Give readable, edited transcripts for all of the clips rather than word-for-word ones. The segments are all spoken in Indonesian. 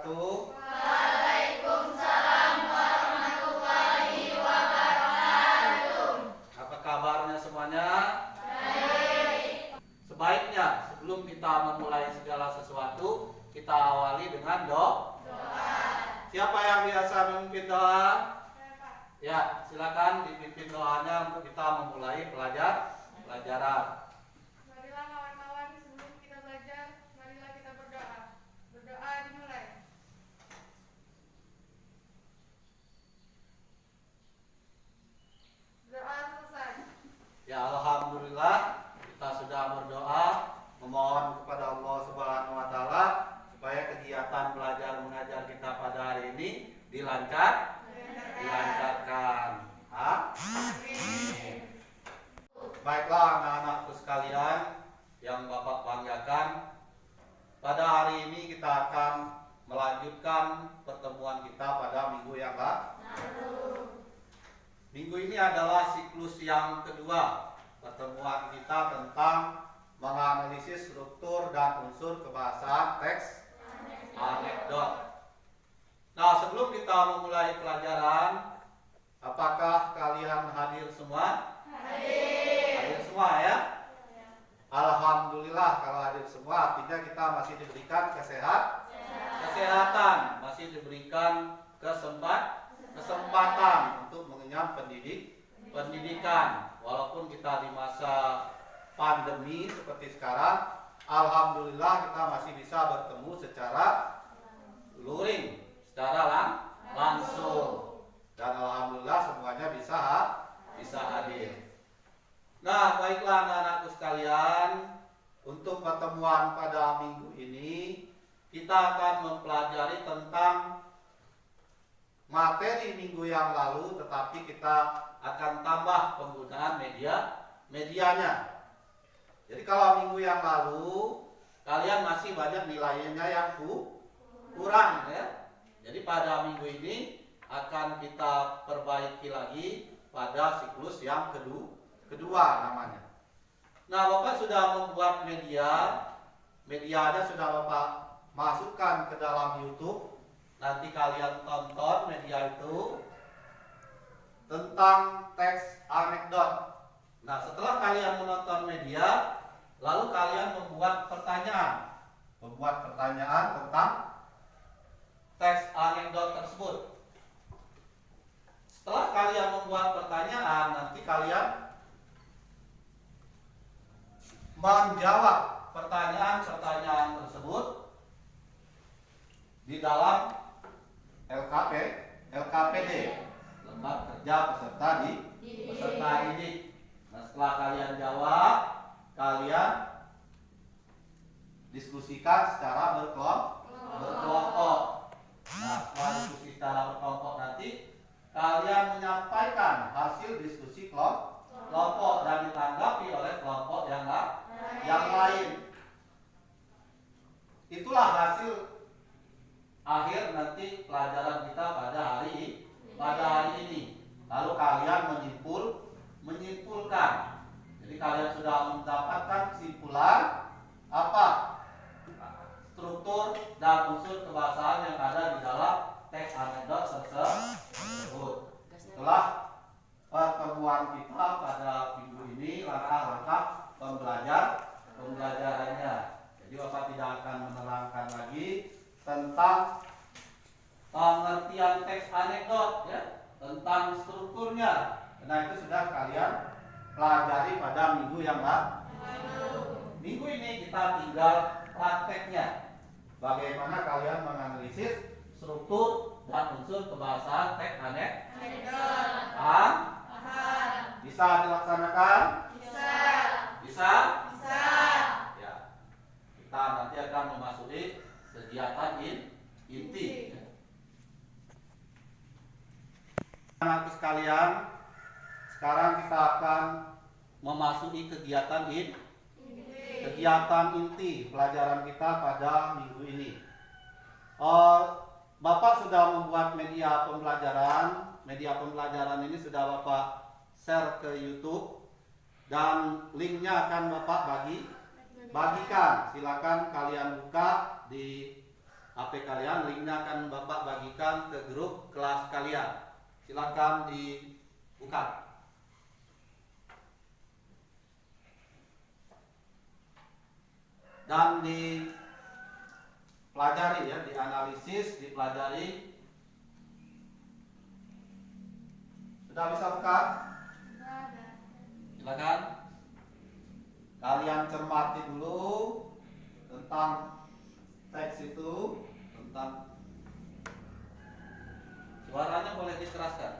wabarakatuh. Waalaikumsalam warahmatullahi wabarakatuh. Apa kabarnya semuanya? Baik. Sebaiknya sebelum kita memulai segala sesuatu, kita awali dengan doa. Siapa yang biasa memimpin doa? Ya, silakan dipimpin doanya untuk kita memulai pelajaran. Marilah kawan-kawan, sebelum kita belajar, marilah kita berdoa. Berdoa dimulai. Doa selesai. Ya, alhamdulillah kita sudah berdoa memohon kepada Allah Subhanahu wa taala supaya kegiatan belajar mengajar kita pada hari ini dilancarkan. Amin. Baiklah anak-anakku sekalian yang Bapak banggakan, pada hari ini kita akan melanjutkan pertemuan kita pada minggu yang lalu. Minggu ini adalah siklus yang kedua pertemuan kita tentang menganalisis struktur dan unsur kebahasaan teks anekdot. Nah, sebelum kita memulai pelajaran, apakah kalian hadir semua? Hadir semua ya? Alhamdulillah kalau hadir semua, artinya kita masih diberikan kesehatan, masih diberikan kesempatan untuk mengenyam pendidikan. Walaupun kita di masa pandemi seperti sekarang, alhamdulillah kita masih bisa bertemu secara luring, secara langsung, dan alhamdulillah semuanya bisa hadir. Nah, baiklah anak-anakku sekalian, untuk pertemuan pada minggu ini kita akan mempelajari tentang materi minggu yang lalu, tetapi kita akan tambah penggunaan medianya. Jadi kalau minggu yang lalu kalian masih banyak nilainya yang kurang ya. Jadi pada minggu ini akan kita perbaiki lagi pada siklus yang kedua namanya. Nah, Bapak sudah membuat medianya sudah Bapak masukkan ke dalam YouTube. Nanti kalian tonton media itu tentang teks anekdot. Nah, setelah kalian menonton media, lalu kalian membuat pertanyaan tentang teks anekdot tersebut. Setelah kalian membuat pertanyaan, nanti kalian menjawab pertanyaan-pertanyaan tersebut di dalam LKPD, lembar kerja peserta didik. Nah, setelah kalian jawab, kalian diskusikan secara berkelompok. Nah, setelah diskusi secara berkelompok nanti kalian menyampaikan hasil diskusi kelompok dan ditanggapi oleh kelompok yang lain. Itulah hasil akhir nanti pelajaran kita pada hari ini. Lalu kalian menyimpulkan. Jadi kalian sudah mendapatkan kesimpulan apa struktur dan unsur kebahasaan yang ada di dalam teks anekdot tersebut. Setelah pertemuan kita pada minggu ini, langkah-langkah pembelajarannya. Jadi Bapak tidak akan menerangkan lagi tentang pengertian teks anekdot ya, tentang strukturnya. Karena itu sudah kalian pelajari pada minggu yang lalu. Minggu ini kita tinggal prakteknya. Bagaimana kalian menganalisis struktur dan unsur kebahasaan teks anekdot. Bisa dilaksanakan? Bisa? Ya. Kita nanti akan memasuki kegiatan inti. Anak sekalian, sekarang kita akan memasuki kegiatan inti pelajaran kita pada minggu ini. Bapak sudah membuat media pembelajaran ini sudah Bapak share ke YouTube dan linknya akan Bapak bagikan. Silakan kalian buka di HP kalian, linknya akan Bapak bagikan ke grup kelas kalian. Silakan dibuka. Dan dipelajari ya, dianalisis, dipelajari. Sudah bisa buka? Silakan. Kalian cermati dulu tentang teks itu, tentang suaranya boleh dikeraskan.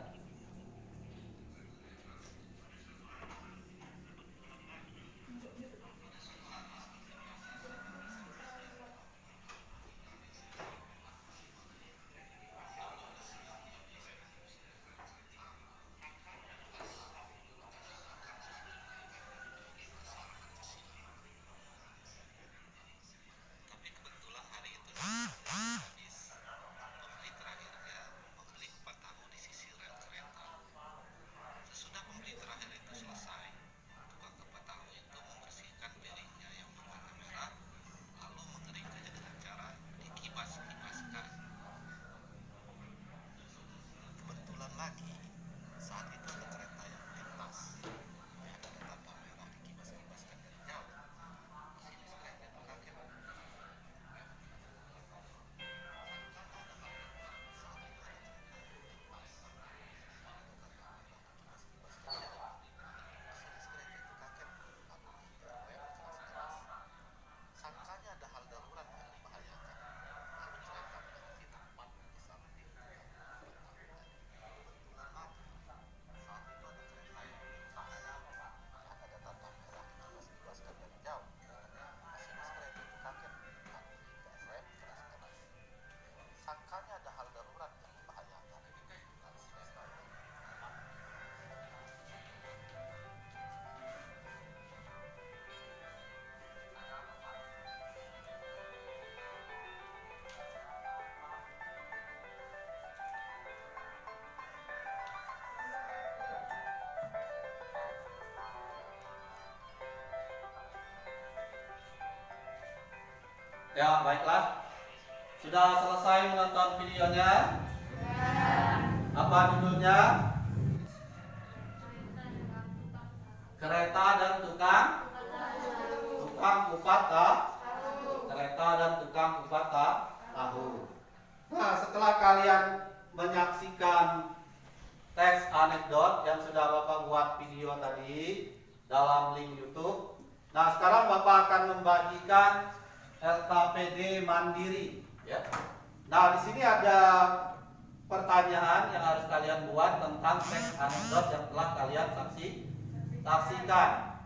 Ya, baiklah. Sudah selesai menonton videonya? Apa judulnya? Kereta dan tukang kupat kereta dan tukang kupat tahu. Nah, setelah kalian menyaksikan teks anekdot yang sudah Bapak buat video tadi dalam link YouTube. Nah, sekarang Bapak akan membagikan LKPD mandiri, ya. Nah, di sini ada pertanyaan yang harus kalian buat tentang teks anekdot yang telah kalian saksikan.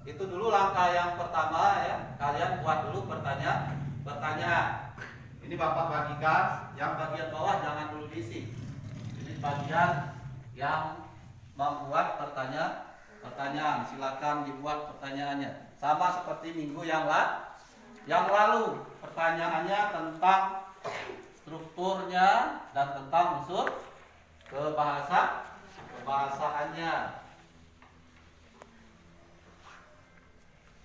Itu dulu langkah yang pertama ya. Kalian buat dulu pertanyaan. Ini Bapak bagikan, yang bagian bawah jangan dulu diisi. Ini bagian yang membuat pertanyaan. Silakan dibuat pertanyaannya. Sama seperti minggu yang lalu, pertanyaannya tentang strukturnya dan tentang unsur kebahasaannya.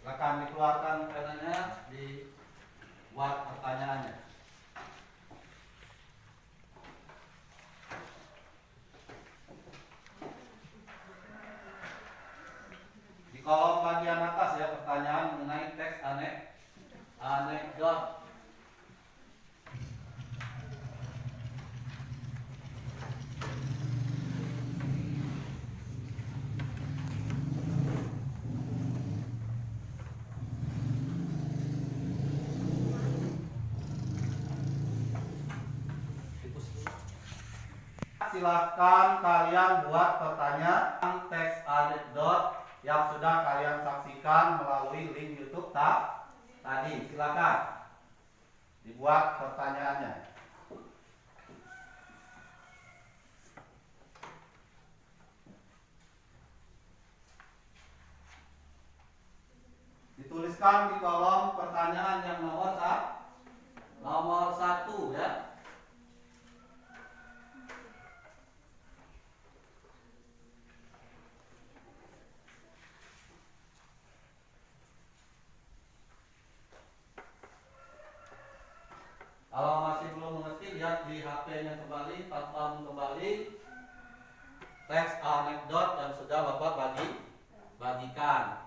Silakan dikeluarkan penanya, dibuat pertanyaannya. Di kolom bagian atas ya, pertanyaan mengenai teks anekdot. Silahkan kalian buat pertanyaan teks anekdot yang sudah kalian saksikan melalui link YouTube tadi. Silakan dibuat pertanyaannya. Dituliskan di kolom pertanyaan yang nomor 1 ya. kembali tanpa kembali teks anekdot yang sudah Bapak bagikan.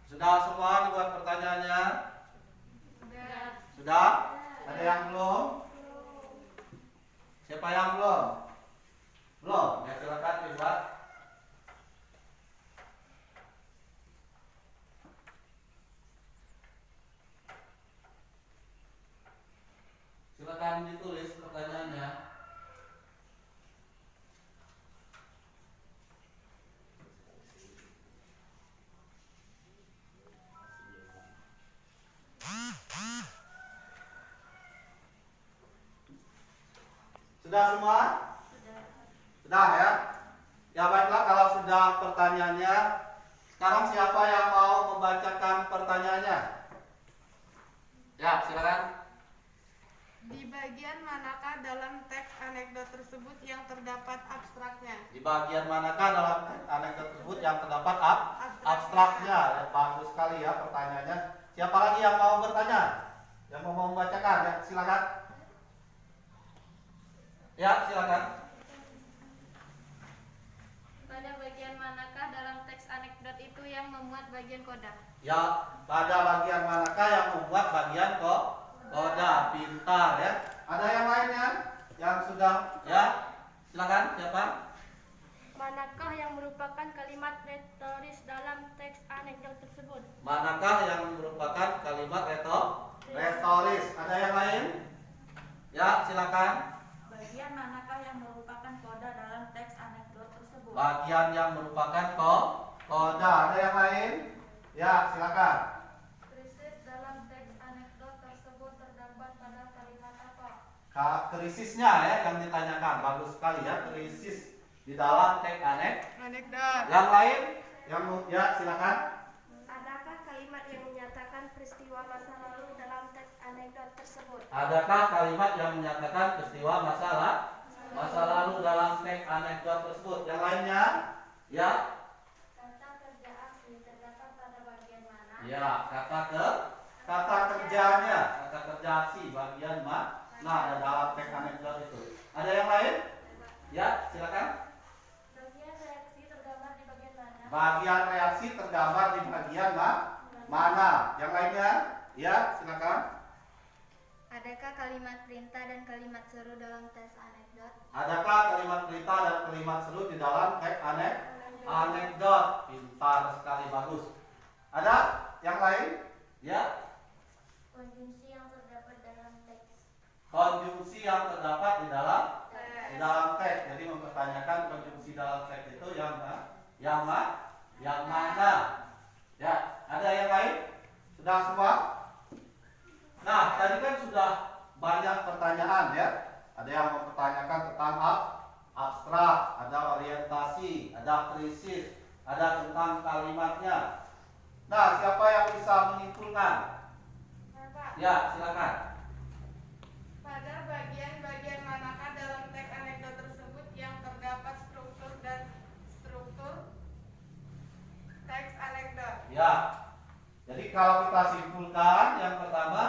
Sudah semua dibuat pertanyaannya? Sudah? Ada yang belum? Siapa yang belum? Belum? Ya silakan dibuat. Silakan ditulis pertanyaannya. Sudah semua? Sudah ya? Ya baiklah, kalau sudah pertanyaannya, sekarang siapa yang mau membacakan pertanyaannya? Ya, silakan. Di bagian manakah dalam teks anekdot tersebut yang terdapat abstraknya? Di bagian manakah dalam anekdot tersebut yang terdapat abstraknya? Ya, bagus sekali ya pertanyaannya. Siapa lagi yang mau bertanya? Yang mau membacakan? Ya, silakan. Ya, silakan. Pada bagian manakah dalam teks anekdot itu yang memuat bagian koda? Ya, pada bagian manakah yang membuat bagian koda? Pintar ya. Ada yang lainnya yang sudah ya? Silakan, siapa? Manakah yang merupakan kalimat retoris dalam teks anekdot tersebut? Manakah yang merupakan kalimat retoris? Ada yang lain? Ya, silakan. Bagian manakah yang merupakan koda dalam teks anekdot tersebut? Bagian yang merupakan koda. Ada yang lain? Ya, silakan. Krisis dalam teks anekdot tersebut terdapat pada kalimat apa? Krisisnya ya yang ditanyakan. Bagus sekali ya, krisis di dalam teks Anekdot. Yang lain? Ya, silakan. Adakah kalimat yang menyatakan peristiwa masa lalu dalam teks anekdot tersebut? Adakah kalimat yang menyatakan peristiwa masa lalu dalam teks anekdot tersebut? Yang lainnya? Ya. Kata kerja asli terdapat pada bagian mana? Ya, kata kerjanya, kata kerja aksi bagian mana dalam teks anekdot itu? Ada yang lain? Ya, silakan. Bagian reaksi tergambar di bagian mana? Bagian reaksi tergambar di bagian mana? Yang lainnya? Ya, silakan. Adakah kalimat perintah dan kalimat seru dalam teks anekdot? Adakah kalimat perintah dan kalimat seru di dalam teks anekdot? Pintar sekali, bagus. Ada yang lain? Ya. Konjungsi yang terdapat dalam teks. Konjungsi yang terdapat di dalam teks. Jadi mempertanyakan konjungsi dalam teks itu yang mana? Ya, ada yang lain? Sudah semua? Nah, tadi kan sudah banyak pertanyaan ya. Ada yang mempertanyakan tentang abstrak, ada orientasi, ada krisis, ada tentang kalimatnya. Nah, siapa yang bisa menyimpulkan? Bapak, Ya, silakan. pada bagian manakah dalam teks anekdot tersebut yang terdapat struktur teks anekdot? Ya. Jadi kalau kita simpulkan, yang pertama,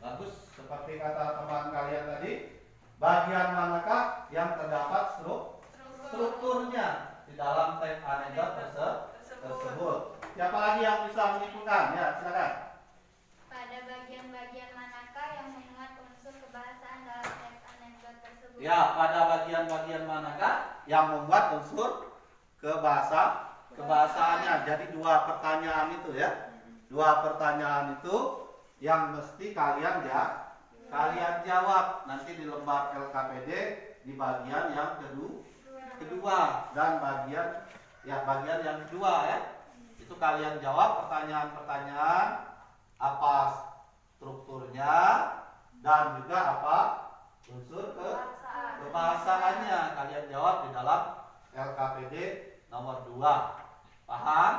bagus seperti kata teman kalian tadi, bagian manakah yang terdapat strukturnya di dalam teks anekdot tersebut. Siapa lagi yang bisa menyimpulkan? Ya, silakan. Pada bagian-bagian manakah yang memuat unsur kebahasaan dalam teks anekdot tersebut? Ya, pada bagian-bagian manakah yang membuat unsur kebahasaannya. Jadi dua pertanyaan itu ya. Dua pertanyaan itu yang mesti kalian jawab nanti di lembar LKPD di bagian yang kedua dan bagian yang kedua ya. Itu kalian jawab pertanyaan-pertanyaan apa strukturnya dan juga apa unsur kebahasaannya. Kalian jawab di dalam LKPD nomor 2. Paham?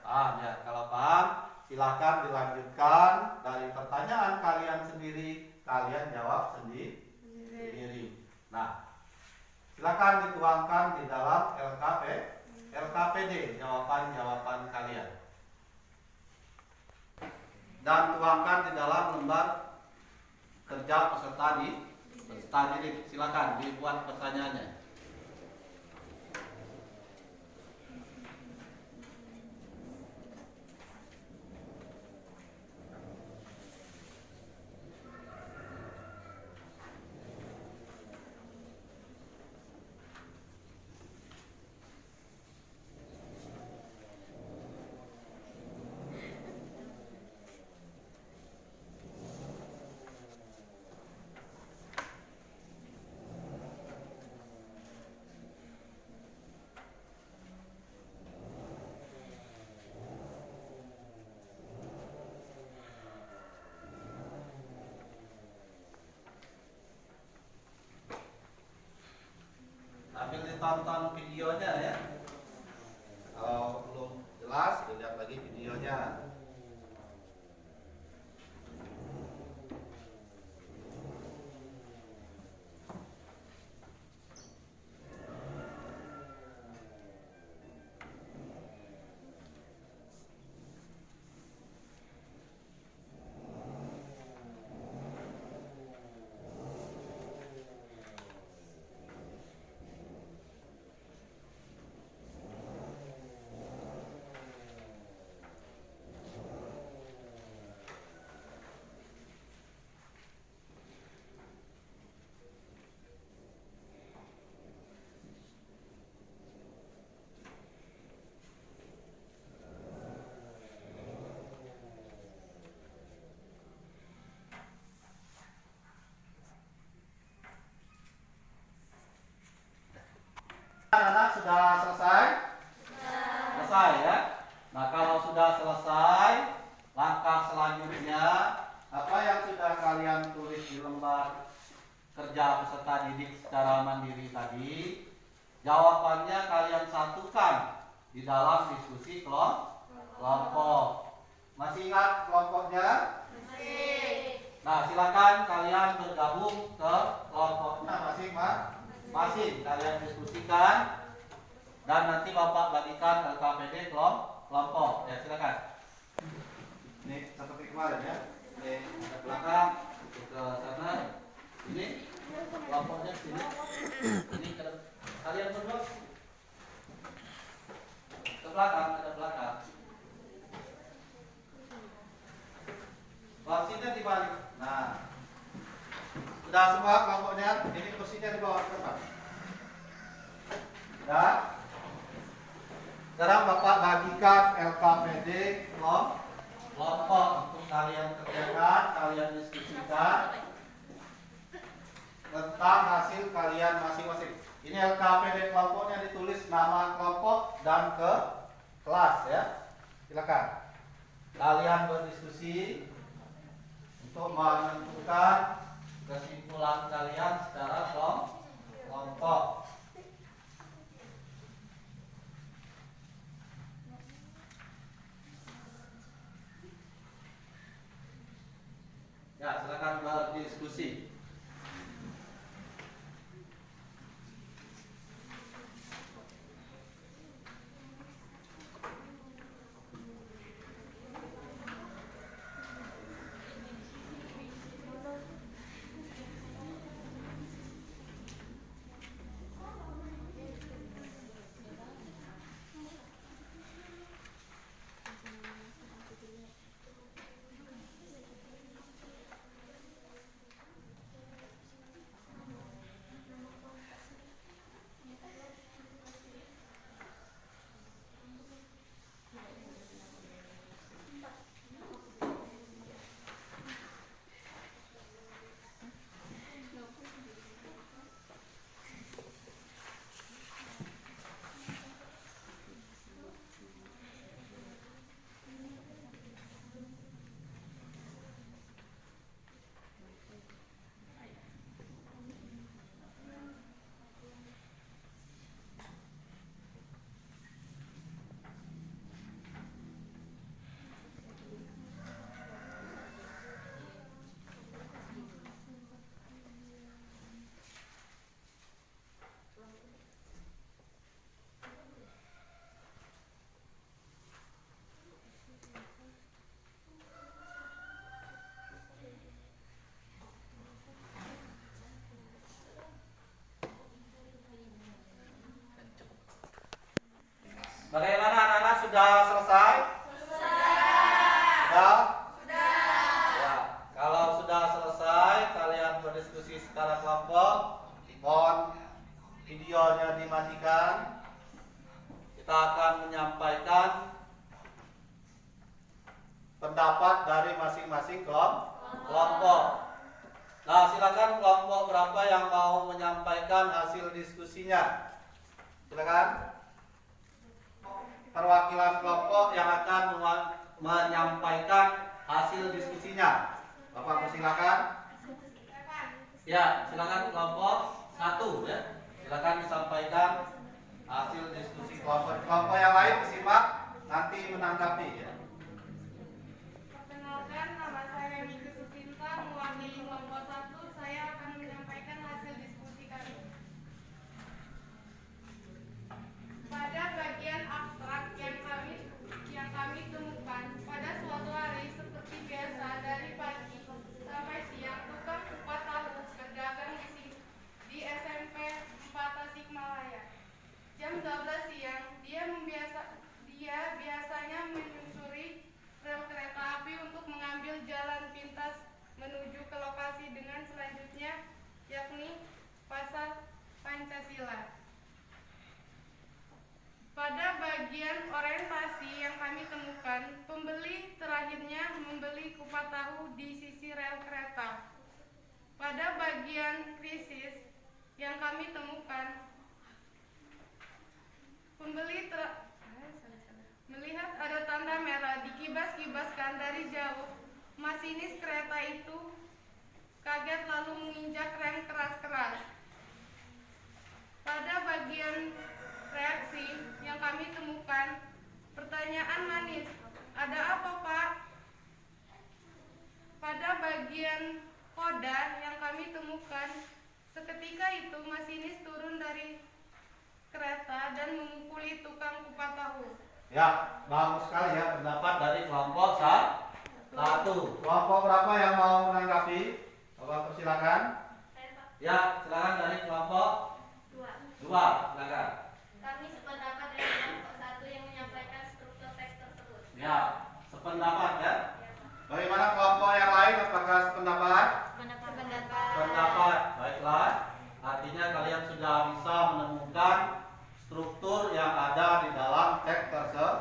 Paham ya. Kalau paham, silakan dilanjutkan dari akan dituangkan di dalam LKPD, jawaban-jawaban kalian. Dan tuangkan di dalam lembar kerja peserta didik. Silakan dibuat pertanyaannya. Sambil ditonton videonya ya. Kalau belum jelas, dilihat lagi videonya. Anak-anak sudah selesai? Selesai ya. Nah, kalau sudah selesai, langkah selanjutnya apa yang sudah kalian tulis di lembar kerja peserta didik secara mandiri tadi, jawabannya kalian satukan di dalam diskusi kelompok. Masih ingat kelompoknya? Masih. Nah, silakan kalian bergabung ke kelompoknya masing-masing. Kalian diskusikan dan nanti Bapak bagikan LKPD kelompok. Ya, silakan. Ini seperti kemarin ya. Ini ke belakang, ke sana. Ini kelompoknya sini. Ini kalian berdua ke belakang, ke belakang. Kursinya dibalik. Nah, sudah semua kelompoknya. Ini kursinya dibawa ke depan. Sudah. Sekarang Bapak bagikan LKPD kelompok untuk kalian kerjakan, kalian diskusikan tentang hasil kalian masing-masing. Ini LKPD kelompoknya ditulis nama kelompok dan ke kelas ya. Silakan. Kalian berdiskusi untuk menentukan kesimpulan kalian secara kelompok. Ya, silakan berdiskusi. selesai? Sudah? Sudah. Ya, kalau sudah selesai, kalian berdiskusi secara kelompok. Mohon videonya dimatikan. Kita akan menyampaikan pendapat dari masing-masing kelompok. Nah, silakan kelompok berapa yang mau menyampaikan hasil diskusinya? Silakan. Perwakilan kelompok yang akan menyampaikan hasil diskusinya. Bapak persilakan. Ya, silakan kelompok 1 ya. Silakan disampaikan hasil diskusi kelompok. Kelompok yang lain disimak nanti menanggapi ya. Perkenalkan, nama saya Miki Susinta, mewakili kelompok 1. Saya akan menyampaikan hasil diskusi kami. Pada bagian abstrak yang kami temukan, pada suatu hari seperti biasa dari pagi sampai siang, tukang kupat tahu berdagang di SMP 4 Tasikmalaya. Jam 12 siang, dia biasanya menyusuri rel kereta api untuk mengambil jalan pintas menuju ke lokasi dengan selanjutnya, yakni Pasar Pancasila. Pada bagian orientasi yang kami temukan, pembeli terakhirnya membeli kupat tahu di sisi rel kereta. Pada bagian krisis yang kami temukan, pembeli melihat ada tanda merah dikibas-kibaskan dari jauh. Masinis kereta itu kaget lalu menginjak rem keras-keras. Pada bagian reaksi yang kami temukan, pertanyaan manis, ada apa Pak? Pada bagian koda yang kami temukan, seketika itu masinis turun dari kereta dan memukuli tukang kupat tahu. Ya, bagus sekali ya pendapat dari kelompok 1. Kelompok berapa yang mau menanggapi? Bapak persilakan. Ya, silakan dari kelompok 2. Silakan. Kami sependapat dengan kelompok 1 yang menyampaikan struktur teks tersebut. Ya, sependapat ya. Bagaimana kelompok yang lain? Apakah sependapat? Pendapat. Baiklah. Artinya kalian sudah bisa menemukan struktur yang ada di dalam teks tersebut.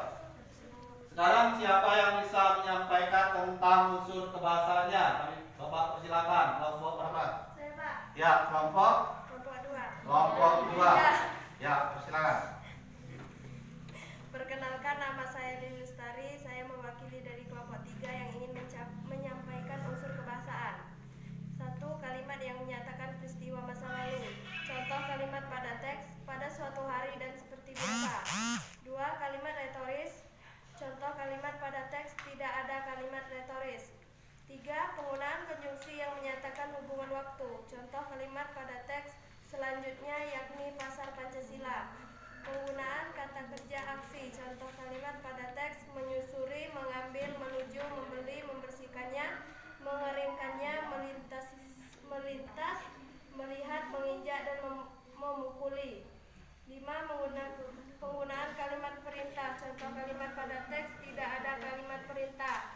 Sekarang siapa yang bisa menyampaikan tentang unsur kebahasaannya? Bapak persilakan. Kelompok berapa? Saya Pak. Ya, kelompok 2. Kelompok 2. Ya, persilakan. Perkenalkan, nama saya Lili Lestari. Saya mewakili dari kelompok 3 yang ingin menyampaikan unsur kebahasaan. 1. Kalimat yang menyatakan peristiwa masa lalu. Contoh kalimat pada teks, pada suatu hari dan seperti biasa. 2. Kalimat retoris. Contoh kalimat pada teks, tidak ada kalimat retoris. 3. Penggunaan konjungsi yang menyatakan hubungan waktu. Contoh kalimat pada teks selanjutnya yakni Pasar Pancasila. Penggunaan kata kerja aksi. Contoh kalimat pada teks menyusuri, mengambil, menuju, membeli, membersihkannya, mengeringkannya, melintas, melihat, menginjak, dan memukuli. 5. Penggunaan kalimat perintah. Contoh kalimat pada teks tidak ada kalimat perintah.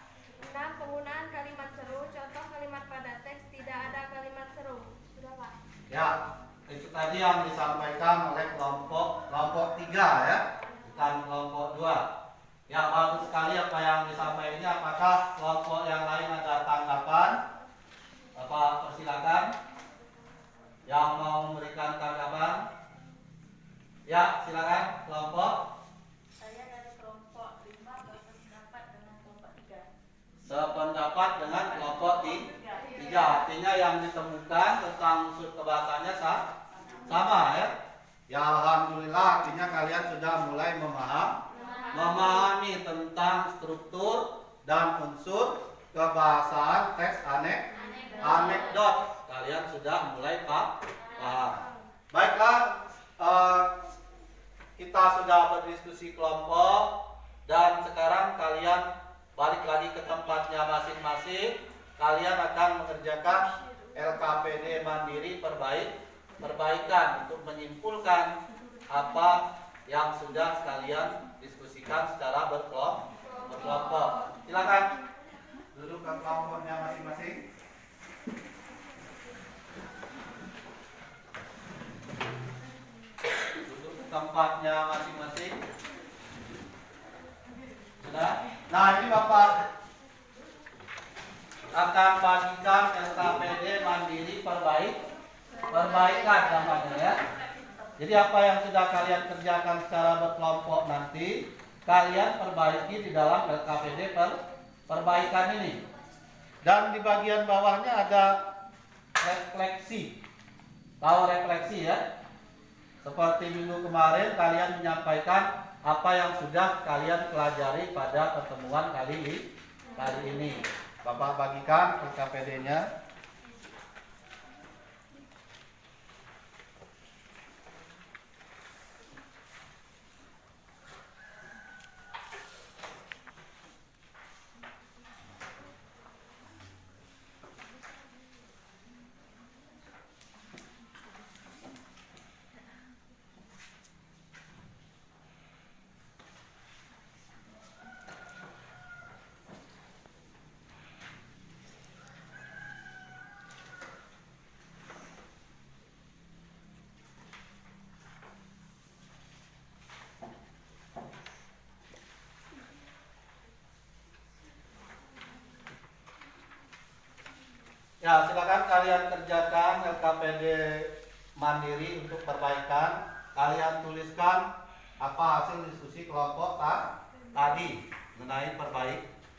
6. Penggunaan kalimat seru. Contoh kalimat pada teks tidak ada kalimat seru. Sudah Pak? Ya, itu tadi yang disampaikan oleh kelompok 3 ya, bukan kelompok 2. Ya, bagus sekali apa yang disampaikannya. Apakah kelompok yang lain ada tanggapan? Bapak persilakan. Yang mau memberikan tanggapan? Ya, silakan kelompok. Saya dari kelompok 5 berpendapat dengan kelompok 3. Sependapat dengan kelompok 3. Artinya yang ditemukan tentang unsur kebahasaannya sama ya. Ya, alhamdulillah artinya kalian sudah mulai memahami tentang struktur dan unsur kebahasaan teks anekdot. Kalian sudah mulai paham. Baiklah, kita sudah berdiskusi kelompok dan sekarang kalian balik lagi ke tempatnya masing-masing. Kalian akan mengerjakan LKPD mandiri perbaikan untuk menyimpulkan apa yang sudah kalian diskusikan secara berkelompok. berkelompok. Silakan duduk ke kelompoknya masing-masing. Duduk ke tempatnya masing-masing. Sudah? Nah, ini Bapak akan bagikan SKPD mandiri perbaikan namanya ya. Jadi apa yang sudah kalian kerjakan secara berkelompok nanti kalian perbaiki di dalam LKPD perbaikan ini. Dan di bagian bawahnya ada refleksi. Tahu refleksi ya? Seperti minggu kemarin kalian menyampaikan apa yang sudah kalian pelajari pada pertemuan kali ini. Bapak bagikan LKPD-nya. Ya, silakan kalian kerjakan LKPD mandiri untuk perbaikan. Kalian tuliskan apa hasil diskusi kelompok tadi mengenai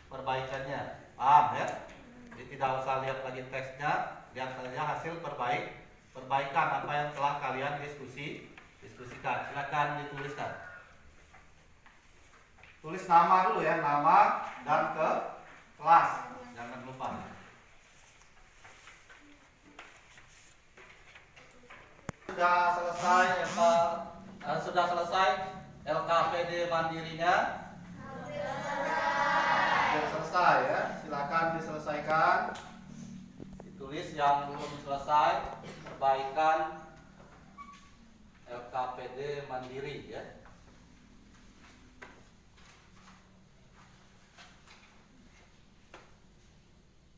perbaikannya. Paham ya? Jadi tidak usah lihat lagi teksnya, lihat saja hasil perbaikan apa yang telah kalian diskusikan. Silakan dituliskan. Tulis nama dulu ya, nama dan ke kelas. Jangan lupa. Sudah selesai LKPD mandirinya? Sudah selesai ya. Silakan diselesaikan. Ditulis yang belum selesai, perbaikan LKPD mandiri ya.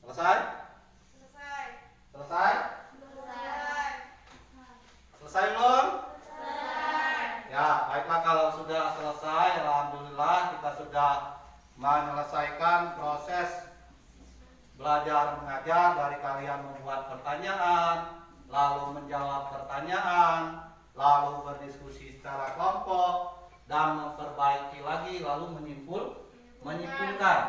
Selesai? Selesai? Selesai belum? Ya, baiklah kalau sudah selesai, alhamdulillah kita sudah menyelesaikan proses belajar mengajar dari kalian membuat pertanyaan, lalu menjawab pertanyaan, lalu berdiskusi secara kelompok dan memperbaiki lagi lalu menyimpulkan.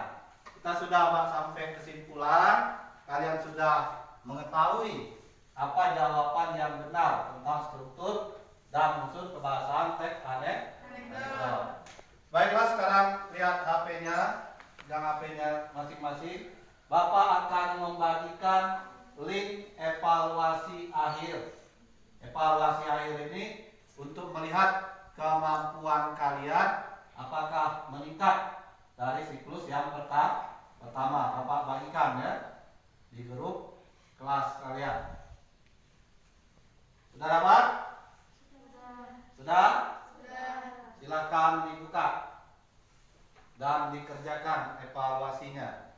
Kita sudah sampai kesimpulan, kalian sudah mengetahui apa jawaban yang benar tentang struktur dan unsur kebahasaan teks anekdot. Baiklah, sekarang lihat HP-nya, yang HP-nya masing-masing. Bapak akan membagikan link evaluasi akhir. Evaluasi akhir ini untuk melihat kemampuan kalian apakah meningkat dari siklus yang pertama. Bapak bagikan ya di grup kelas kalian. Sudah dapat? Sudah? Silakan dibuka dan dikerjakan evaluasinya.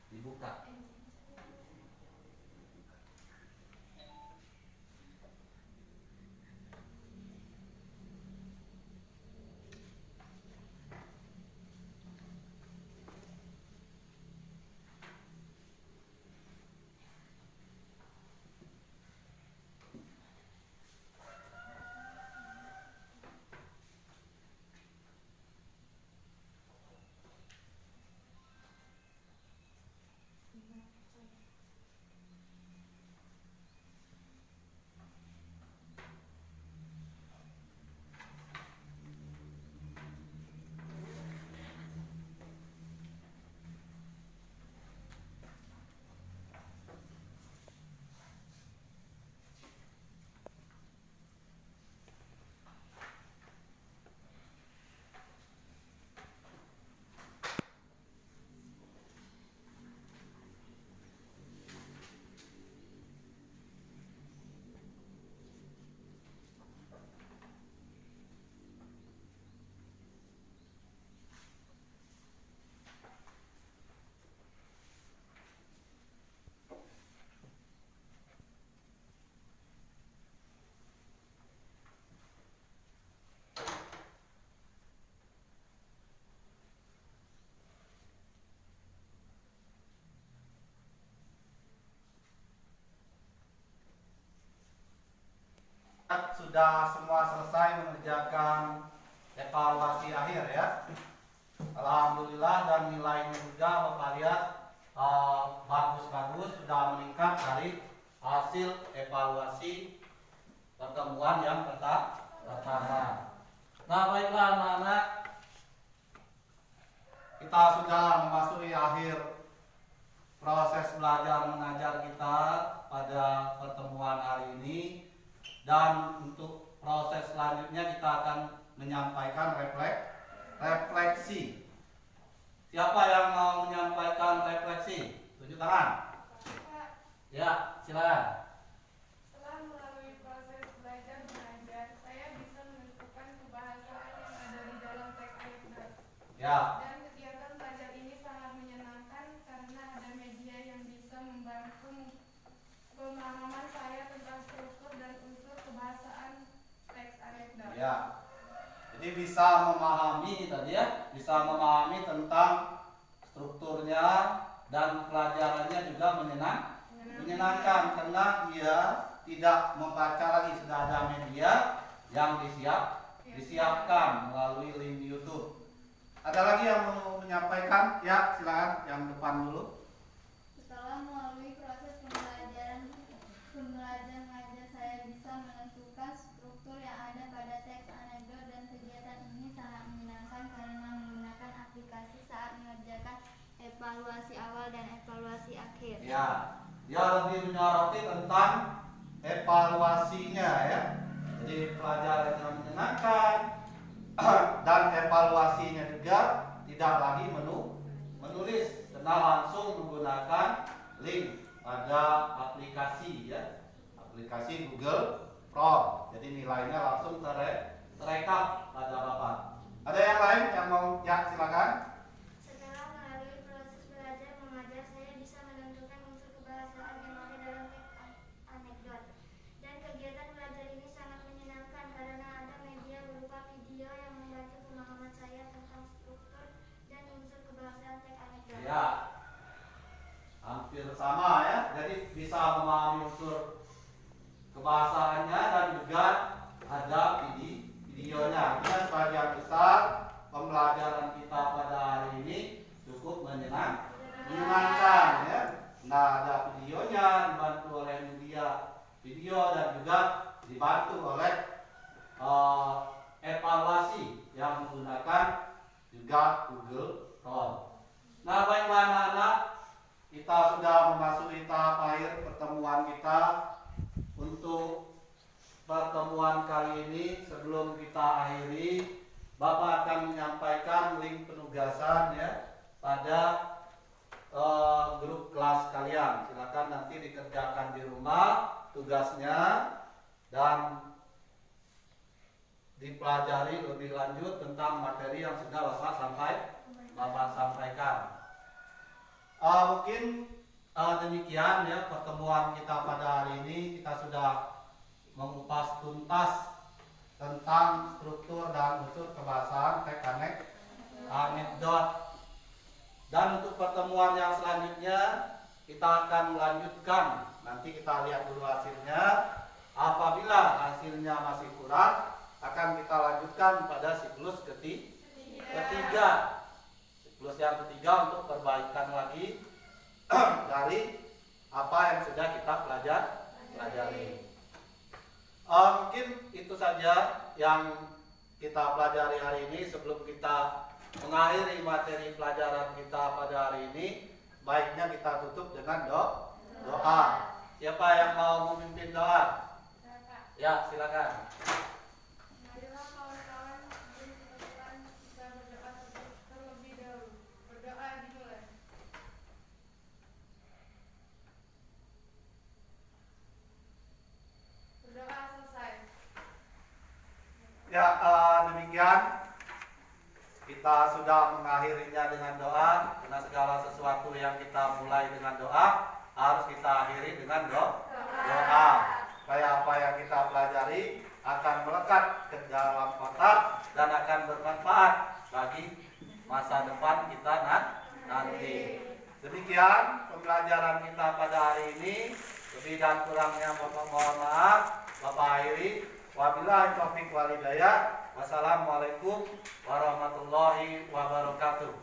Dibuka. sudah semua selesai mengerjakan evaluasi akhir ya. Alhamdulillah, dan nilainya juga Bapak lihat bagus-bagus, sudah meningkat dari hasil evaluasi pertemuan yang pertama. Nah, baiklah anak-anak, kita sudah memasuki akhir proses belajar mengajar kita pada pertemuan hari ini, dan untuk proses selanjutnya kita akan menyampaikan refleksi. Siapa yang mau menyampaikan refleksi? Tunjuk tangan. Ya, silakan. Setelah melalui proses belajar mengajar, saya bisa menentukan kebahasaan yang ada di dalam teks anekdot. Ya. Dan kegiatan belajar ini sangat menyenangkan karena ada media yang bisa membantu pemahaman saya tentang struktur dan unsur kebahasaan teks anekdot. Ya. Jadi bisa memahami tadi ya, bisa memahami tentang strukturnya, dan pelajarannya juga menyenangkan karena dia tidak membaca lagi, sudah ada media yang disiapkan melalui link YouTube. Ada lagi yang mau menyampaikan? Ya, silakan yang depan dulu. Setelah melalui proses pembelajaran mengajar, saya bisa menentukan struktur yang ada pada teks anekdot, dan kegiatan ini sangat menyenangkan karena menggunakan aplikasi saat mengerjakan evaluasi awal dan evaluasi akhir. Ya, dia lebih menyoroti tentang evaluasinya ya. Jadi pelajaran yang menyenangkan dan evaluasinya juga tidak lagi menulis, karena langsung menggunakan link pada aplikasi ya, aplikasi Google Form. Jadi nilainya langsung terekam pada Bapak. Ada yang lain yang mau? Ya, silakan. Setelah melalui proses belajar mengajar, saya bisa menentukan unsur kebahasaan yang ada dalam teks anekdot. Dan kegiatan belajar ini sangat menyenangkan karena ada media berupa video yang membantu pemahaman saya tentang struktur dan unsur kebahasaan teks anekdot. Ya, hampir sama ya. Jadi bisa memahami unsur kebahasaannya dan juga ada videonya. Ini sebagian besar pembelajaran kita pada hari ini cukup menyenangkan ya. Nah, ada videonya, dibantu oleh media video, dan juga dibantu oleh evaluasi yang menggunakan juga Google Form. Nah, baiklah anak-anak, kita sudah memasuki tahap akhir pertemuan kita. Untuk pertemuan kali ini, sebelum kita akhiri, Bapak akan menyampaikan link penugasan ya pada grup kelas kalian. Silakan nanti dikerjakan di rumah tugasnya dan dipelajari lebih lanjut tentang materi yang sudah Bapak sampaikan. Mungkin demikian ya pertemuan kita pada hari ini. Kita sudah mengupas tuntas tentang struktur dan unsur kebahasaan teks anekdot. Dan untuk pertemuan yang selanjutnya kita akan melanjutkan. Nanti kita lihat dulu hasilnya. Apabila hasilnya masih kurang, akan kita lanjutkan pada siklus ketiga. Siklus yang ketiga untuk perbaikan lagi dari apa yang sudah kita pelajari. Mungkin itu saja yang kita pelajari hari ini. Sebelum kita mengakhiri materi pelajaran kita pada hari ini, baiknya kita tutup dengan doa. Siapa yang mau memimpin doa? Ya, silakan. Marilah kawan-kawan, mari kita berdoa terlebih dahulu. Berdoa dimulai. Berdoa selesai. Ya, demikian kita sudah mengakhirinya dengan doa. Karena segala sesuatu yang kita mulai dengan doa harus kita akhiri dengan doa. Supaya apa yang kita pelajari akan melekat ke dalam otak dan akan bermanfaat bagi masa depan kita nanti. Demikian pembelajaran kita pada hari ini. Lebih dan kurangnya Bapak mohon maaf. Bapak akhiri. Wabillahi taufiq wal hidayah. Wassalamualaikum warahmatullahi wabarakatuh.